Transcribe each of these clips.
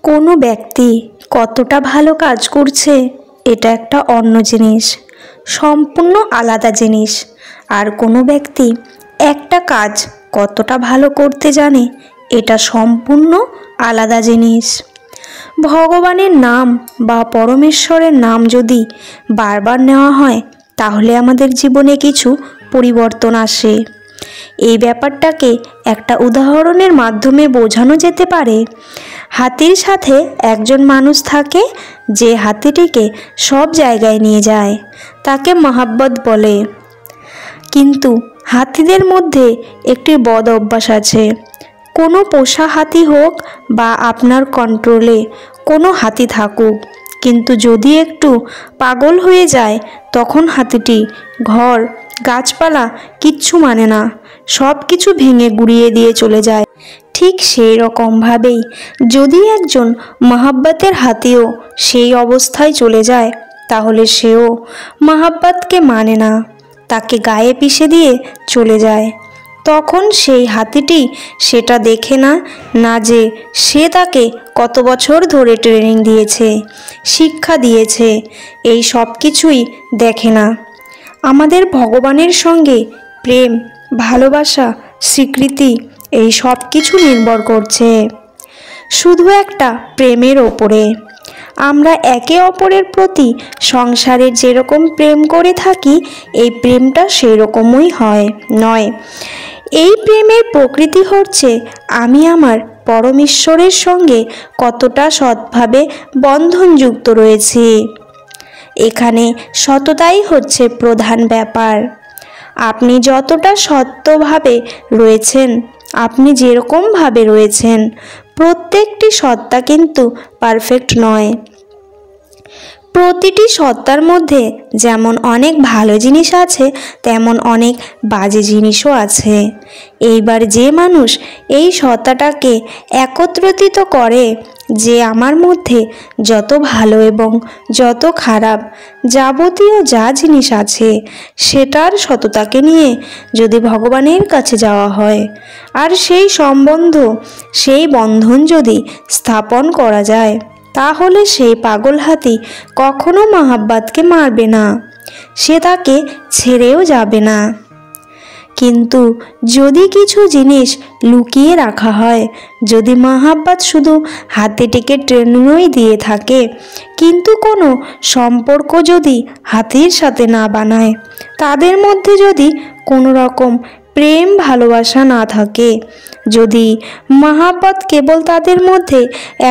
কোনো ব্যক্তি কতটা ভালো কাজ করছে এটা একটা অন্য জিনিস, সম্পূর্ণ আলাদা জিনিস। আর কোনো ব্যক্তি একটা কাজ কতটা ভালো করতে জানে এটা সম্পূর্ণ আলাদা জিনিস। ভগবানের নাম বা পরমেশ্বরের নাম যদি বারবার নেওয়া হয় তাহলে আমাদের জীবনে কিছু পরিবর্তন আসে। এই ব্যাপারটাকে একটা উদাহরণের মাধ্যমে বোঝানো যেতে পারে। হাতির সাথে একজন মানুষ থাকে যে হাতিটিকে সব জায়গায় নিয়ে যায়, তাকে মহাব্বত বলে। কিন্তু হাতিদের মধ্যে একটি বদ অভ্যাস আছে। কোনো পোষা হাতি হোক বা আপনার কন্ট্রোলে কোনো হাতি থাকুক, কিন্তু যদি একটু পাগল হয়ে যায় তখন হাতিটি ঘর গাছপালা কিচ্ছু মানে না, সব কিছু ভেঙে গুঁড়িয়ে দিয়ে চলে যায়। ঠিক সেই রকমভাবেই যদি একজন মহাব্বতের হাতিও সেই অবস্থায় চলে যায় তাহলে সেও মহাব্বতকে মানে না, তাকে গায়ে পিষে দিয়ে চলে যায়। তখন সেই হাতিটি সেটা দেখে না যে সে তাকে কত বছর ধরে ট্রেনিং দিয়েছে, শিক্ষা দিয়েছে, এই সব কিছুই দেখে না। আমাদের ভগবানের সঙ্গে প্রেম, ভালোবাসা, স্বীকৃতি এই সব কিছু নির্ভর করছে শুধু একটা প্রেমের ওপরে। আমরা একে অপরের প্রতি সংসারে যেরকম প্রেম করে থাকি এই প্রেমটা সেই রকমই নয়। এই প্রেমের প্রকৃতি হচ্ছে আমি আমার পরমেশ্বরের সঙ্গে কতটা সৎভাবে বন্ধনযুক্ত রয়েছি। এখানে সততাই হচ্ছে প্রধান ব্যাপার। আপনি যতটা সত্যভাবে রয়েছেন, আপনি যেরকমভাবে রয়েছেন, প্রত্যেকটি সত্তা কিন্তু পারফেক্ট নয়। প্রতিটি সত্তার মধ্যে যেমন অনেক ভালো জিনিস আছে তেমন অনেক বাজে জিনিসও আছে। এইবার যে মানুষ এই সত্তাটাকে একত্রিত করে যে আমার মধ্যে যত ভালো এবং যত খারাপ যাবতীয় যা জিনিস আছে সেটার সততাকে নিয়ে যদি ভগবানের কাছে যাওয়া হয় আর সেই সম্বন্ধ, সেই বন্ধন যদি স্থাপন করা যায় তাহলে সেই পাগল হাতি কখনো মহাব্বতকে মারবে না, সে তাকে ছেড়েও যাবে না। কিন্তু যদি কিছু জিনিস লুকিয়ে রাখা হয়, যদি মহাব্বত শুধু হাতিটিকে ট্রেনিংই দিয়ে থাকে কিন্তু কোনো সম্পর্ক যদি হাতির সাথে না বানায়, তাদের মধ্যে যদি কোনো রকম প্রেম ভালোবাসা না থাকে, যদি মহাব্বত কেবল তাদের মধ্যে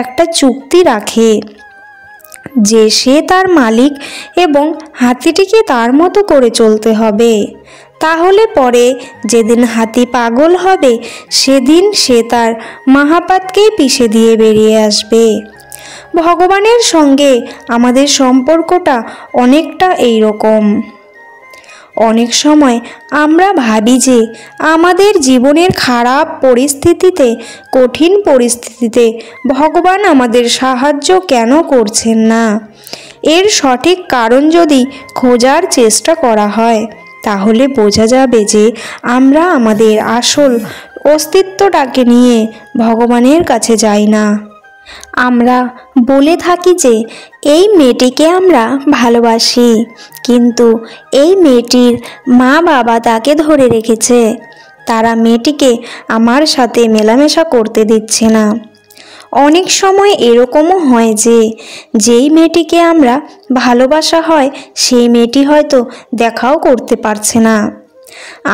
একটা চুক্তি রাখে যে সে তার মালিক এবং হাতিটিকে তার মতো করে চলতে হবে, তাহলে পরে যেদিন হাতি পাগল হবে সেদিন সে তার মহাব্বতকেই পিষে দিয়ে বেরিয়ে আসবে। ভগবানের সঙ্গে আমাদের সম্পর্কটা অনেকটা এই রকম। অনেক সময় আমরা ভাবি যে আমাদের জীবনের খারাপ পরিস্থিতিতে, কঠিন পরিস্থিতিতে ভগবান আমাদের সাহায্য কেন করছেন না। এর সঠিক কারণ যদি খোঁজার চেষ্টা করা হয় তাহলে বোঝা যাবে যে আমরা আমাদের আসল অস্তিত্বটাকে নিয়ে ভগবানের কাছে যাই না। আমরা বলে থাকি যে এই মেয়েটিকে আমরা ভালোবাসি, কিন্তু এই মেয়েটির মা বাবা তাকে ধরে রেখেছে, তারা মেয়েটিকে আমার সাথে মেলামেশা করতে দিচ্ছে না। অনেক সময় এরকমও হয় যে যেই মেয়েটিকে আমরা ভালোবাসা হয় সেই মেয়েটি হয়তো দেখাও করতে পারছে না।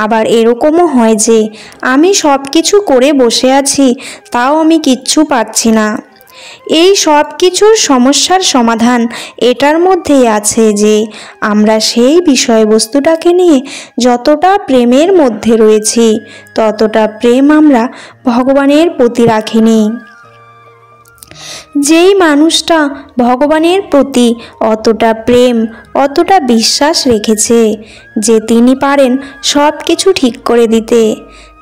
আবার এরকমও হয় যে আমি সব কিছু করে বসে আছি তাও আমি কিচ্ছু পাচ্ছি না। এই সব কিছুর সমস্যার সমাধান এটার মধ্যেই আছে যে আমরা সেই বিষয়বস্তুটাকে নিয়ে যতটা প্রেমের মধ্যে রয়েছি ততটা প্রেম আমরা ভগবানের প্রতি রাখিনি। যেই মানুষটা ভগবানের প্রতি অতটা প্রেম, অতটা বিশ্বাস রেখেছে যে তিনি পারেন সব কিছু ঠিক করে দিতে,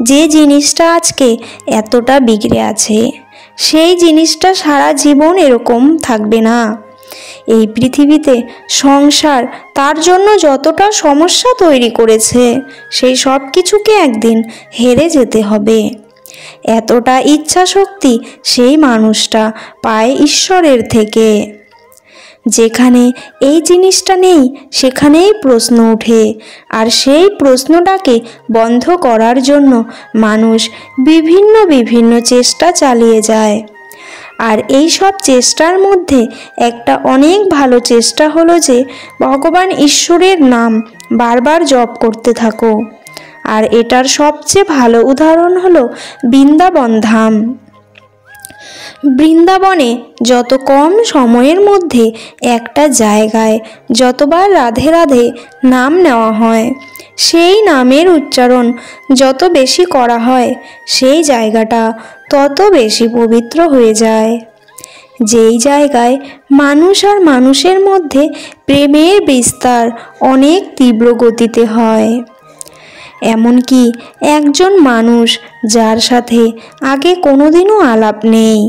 যে জিনিসটা আজকে এতটা বিগড়ে আছে সেই জিনিসটা সারা জীবন এরকম থাকবে না। এই পৃথিবীতে সংসার তার জন্য যতটা সমস্যা তৈরি করেছে সেই সব কিছুকে একদিন হেরে যেতে হবে। এতটা ইচ্ছা শক্তি সেই মানুষটা পায় ঈশ্বরের থেকে। যেখানে এই জিনিসটা নেই সেখানেই প্রশ্ন ওঠে, আর সেই প্রশ্নটাকে বন্ধ করার জন্য মানুষ বিভিন্ন চেষ্টা চালিয়ে যায়। আর এই সব চেষ্টার মধ্যে একটা অনেক ভালো চেষ্টা হলো যে ভগবান ঈশ্বরের নাম বারবার জপ করতে থাকো। আর এটার সবচেয়ে ভালো উদাহরণ হলো বৃন্দাবন ধাম। বৃন্দাবনে যত কম সময়ের মধ্যে একটা জায়গায় যতবার রাধে রাধে নাম নেওয়া হয়, সেই নামের উচ্চারণ যত বেশি করা হয়, সেই জায়গাটা তত বেশি পবিত্র হয়ে যায়। যেই জায়গায় মানুষ আর মানুষের মধ্যে প্রেমের বিস্তার অনেক তীব্র গতিতে হয়। এমনকি একজন মানুষ যার সাথে আগে কোনোদিনও আলাপ নেই,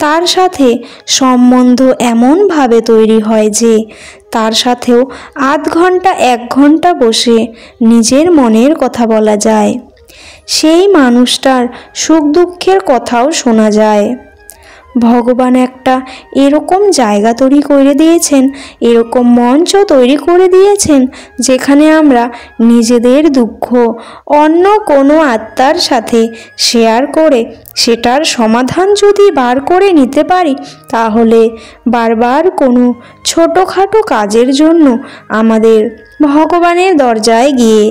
তার সাথে সম্বন্ধ এমনভাবে তৈরি হয় যে তার সাথেও আধ ঘন্টা 1 ঘন্টা বসে নিজের মনের কথা বলা যায়। সেই মানুষটার সুখ দুঃখের কথাও শোনা যায়। ভগবান একটা এরকম জায়গা তৈরি করে দিয়েছেন, এরকম মঞ্চ তৈরি করে দিয়েছেন যেখানে আমরা নিজেদের দুঃখ অন্য কোনো আত্মার সাথে শেয়ার করে সেটার সমাধান যদি বার করে নিতে পারি, তাহলে বারবার কোনো ছোটোখাটো কাজের জন্য আমাদের ভগবানের দরজায় গিয়ে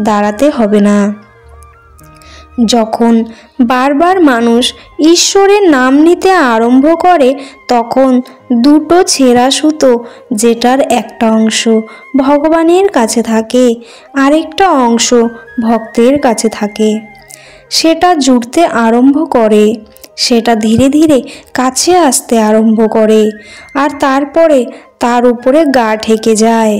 দাঁড়াতে হবে না। যখন বারবার মানুষ ঈশ্বরের নাম নিতে আরম্ভ করে, তখন দুটো ছেঁড়া সুতো, যেটার একটা অংশ ভগবানের কাছে থাকে, আরেকটা অংশ ভক্তের কাছে থাকে, সেটা জুড়তে আরম্ভ করে, সেটা ধীরে ধীরে কাছে আসতে আরম্ভ করে, আর তারপরে তার উপরে গা ঠেকে যায়।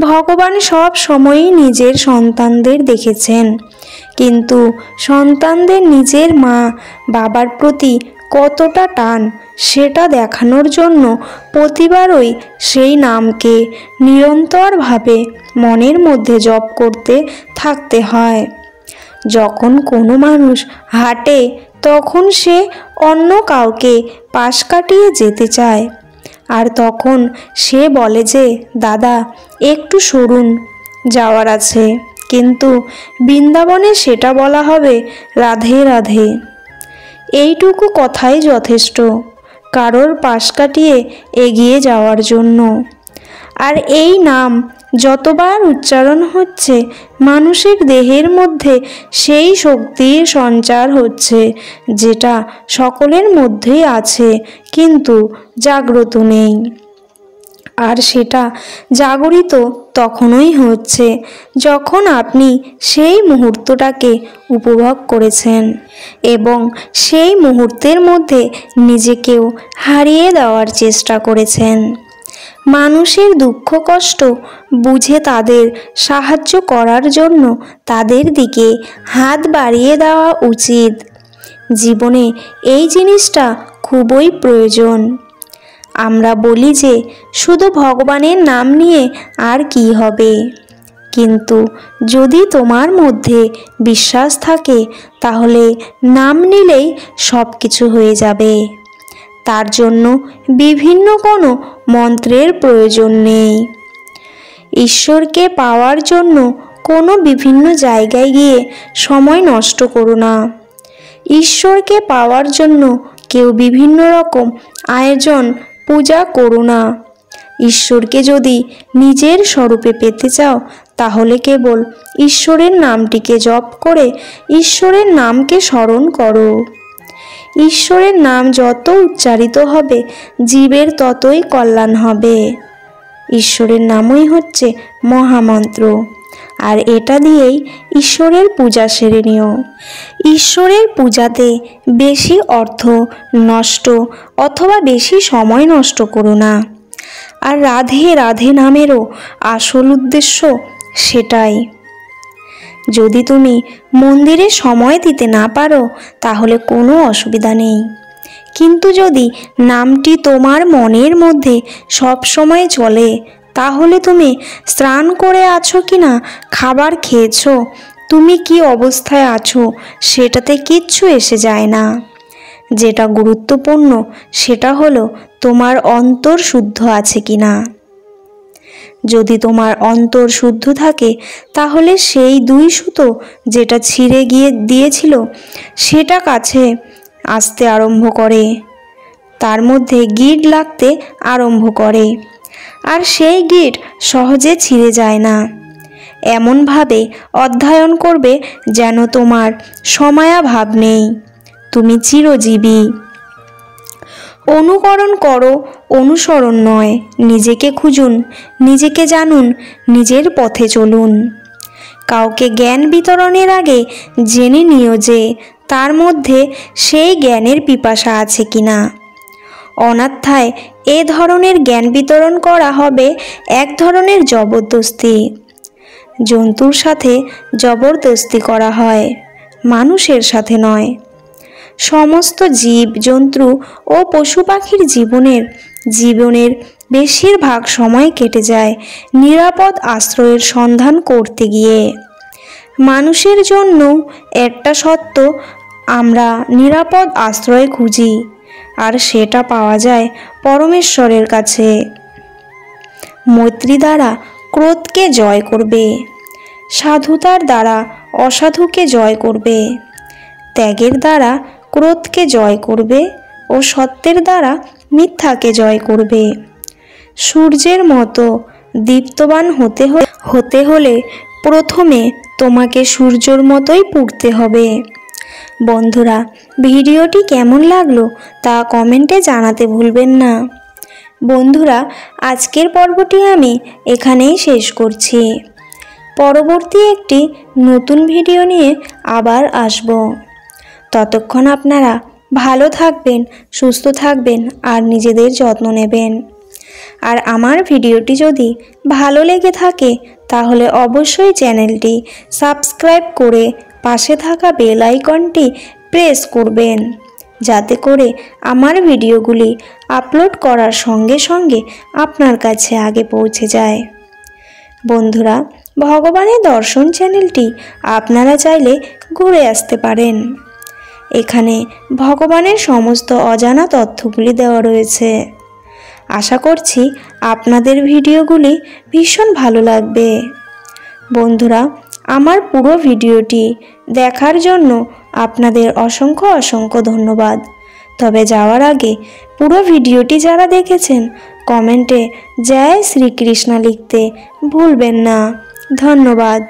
ভগবান সব সময়ই নিজের সন্তানদের দেখেছেন, কিন্তু সন্তানদের নিজের মা বাবার প্রতি কতটা টান সেটা দেখানোর জন্য প্রতিবারই সেই নামকে নিরন্তরভাবে মনের মধ্যে জপ করতে থাকতে হয়। যখন কোনো মানুষ হাঁটে তখন সে অন্য কাউকে পাশ কাটিয়ে যেতে চায়, আর তখন সে বলে যে দাদা একটু সরুন, যাওয়ার আছে। কিন্তু বৃন্দাবনে সেটা বলা হবে রাধে রাধে। এইটুকু কথাই যথেষ্ট কারোর পাশ কাটিয়ে এগিয়ে যাওয়ার জন্য। আর এই নাম যতবার উচ্চারণ হচ্ছে, মানুষের দেহের মধ্যে সেই শক্তির সঞ্চার হচ্ছে যেটা সকলের মধ্যেই আছে কিন্তু জাগ্রত নেই। আর সেটা জাগরিত তখনই হচ্ছে যখন আপনি সেই মুহূর্তটাকে উপভোগ করেছেন এবং সেই মুহূর্তের মধ্যে নিজেকেও হারিয়ে দেওয়ার চেষ্টা করেছেন। মানুষের দুঃখ কষ্ট বুঝে তাদের সাহায্য করার জন্য তাদের দিকে হাত বাড়িয়ে দেওয়া উচিত। জীবনে এই জিনিসটা খুবই প্রয়োজন। আমরা বলি যে শুধু ভগবানের নাম নিয়ে আর কি হবে, কিন্তু যদি তোমার মধ্যে বিশ্বাস থাকে তাহলে নাম নিলেই সব কিছু হয়ে যাবে। তার জন্য বিভিন্ন কোনো মন্ত্রের প্রয়োজন নেই। ঈশ্বরকে পাওয়ার জন্য কোনো বিভিন্ন জায়গায় গিয়ে সময় নষ্ট করো না। ঈশ্বরকে পাওয়ার জন্য কেউ বিভিন্ন রকম আয়োজন পূজা করো না। ঈশ্বরকে যদি নিজের স্বরূপে পেতে চাও তাহলে কেবল ঈশ্বরের নামটিকে জপ করে ঈশ্বরের নামকে স্মরণ করো। ঈশ্বরের নাম যত উচ্চারিত হবে জীবের ততই কল্যাণ হবে। ঈশ্বরের নামই হচ্ছে মহামন্ত্র, আর এটা দিয়েই ঈশ্বরের পূজা সেরে নিও। ঈশ্বরের পূজাতে বেশি অর্থ নষ্ট অথবা বেশি সময় নষ্ট করো না। আর রাধে রাধে নামেরও আসল উদ্দেশ্য সেটাই। যদি তুমি মন্দিরে সময় দিতে না পারো তাহলে কোনো অসুবিধা নেই, কিন্তু যদি নামটি তোমার মনের মধ্যে সব সময় চলে, তাহলে তুমি স্নান করে আছো কি না, খাবার খেয়েছো, তুমি কি অবস্থায় আছো সেটাতে কিচ্ছু এসে যায় না। যেটা গুরুত্বপূর্ণ সেটা হলো তোমার অন্তর শুদ্ধ আছে কিনা। যদি তোমার অন্তর শুদ্ধ থাকে তাহলে সেই 2 সুতো যেটা ছিঁড়ে দিয়েছিল সেটা কাছে আসতে আরম্ভ করে, তার মধ্যে গিঁট লাগতে আরম্ভ করে, আর সেই গিঁট সহজে ছিঁড়ে যায় না। এমনভাবে অধ্যয়ন করবে যেন তোমার সময়াভাব নেই, তুমি চিরজীবী। অনুকরণ করো, অনুসরণ নয়। নিজেকে খুঁজুন, নিজেকে জানুন, নিজের পথে চলুন। কাউকে জ্ঞান বিতরণের আগে জেনে নিও যে তার মধ্যে সেই জ্ঞানের পিপাসা আছে কিনা। অনাথায় এ ধরনের জ্ঞান বিতরণ করা হবে এক ধরনের জবরদস্তি। জন্তুর সাথে জবরদস্তি করা হয়, মানুষের সাথে নয়। সমস্ত জীব জন্তু ও পশু পাখির জীবনের বেশিরভাগ সময় কেটে যায় নিরাপদ আশ্রয়ের সন্ধান করতে গিয়ে। মানুষের জন্য একটা সত্য, আমরা নিরাপদ আশ্রয় খুঁজি, আর সেটা পাওয়া যায় পরমেশ্বরের কাছে। মৈত্রী দ্বারা ক্রোধকে জয় করবে, সাধুতার দ্বারা অসাধুকে জয় করবে, ত্যাগের দ্বারা ক্রোধকে জয় করবে ও সত্যের দ্বারা মিথ্যাকে জয় করবে। সূর্যের মতো দীপ্তবান হতে হলে প্রথমে তোমাকে সূর্যের মতোই পুড়তে হবে। বন্ধুরা, ভিডিওটি কেমন লাগলো তা কমেন্টে জানাতে ভুলবেন না। বন্ধুরা, আজকের পর্বটি আমি এখানেই শেষ করছি। পরবর্তী একটি নতুন ভিডিও নিয়ে আবার আসব। ততক্ষণ আপনারা ভালো থাকবেন, সুস্থ থাকবেন আর নিজেদের যত্ন নেবেন। আর আমার ভিডিওটি যদি ভালো লেগে থাকে তাহলে অবশ্যই চ্যানেলটি সাবস্ক্রাইব করে পাশে থাকা বেল আইকনটি প্রেস করবেন, যাতে করে আমার ভিডিওগুলি আপলোড করার সঙ্গে সঙ্গে আপনার কাছে আগে পৌঁছে যায়। বন্ধুরা, ভগবানের দর্শন চ্যানেলটি আপনারা চাইলে ঘুরে আসতে পারেন। এখানে ভগবানের সমস্ত অজানা তথ্যগুলি দেওয়া রয়েছে। আশা করছি আপনাদের ভিডিওগুলি ভীষণ ভালো লাগবে। বন্ধুরা, আমার পুরো ভিডিওটি দেখার জন্য আপনাদের অসংখ্য অসংখ্য ধন্যবাদ। তবে যাওয়ার আগে পুরো ভিডিওটি যারা দেখেছেন কমেন্টে জয় শ্রীকৃষ্ণ লিখতে ভুলবেন না। ধন্যবাদ।